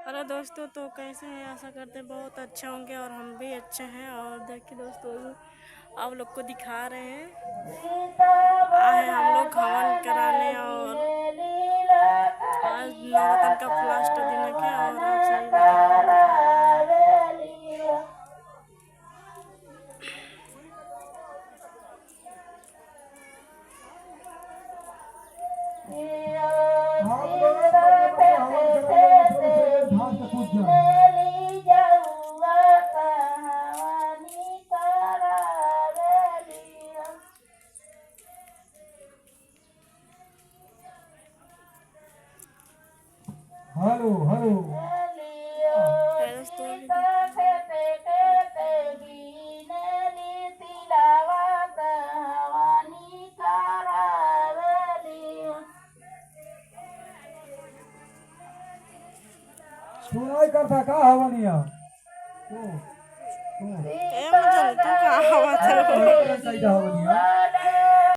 Hello दोस्तों, तो कैसे हैं? आशा करते हैं बहुत अच्छे होंगे और हम भी अच्छे हैं। और देखिए दोस्तों, आप लोग को दिखा रहे हैं, आए हम लोग हवन कराने। और आज नवरत्न का फर्स्ट दिन है और आप सभी हेलो हेलो दोस्तों सुनाई करता का हवनिया मुझे तू कहाँ हुआ था? हवनिया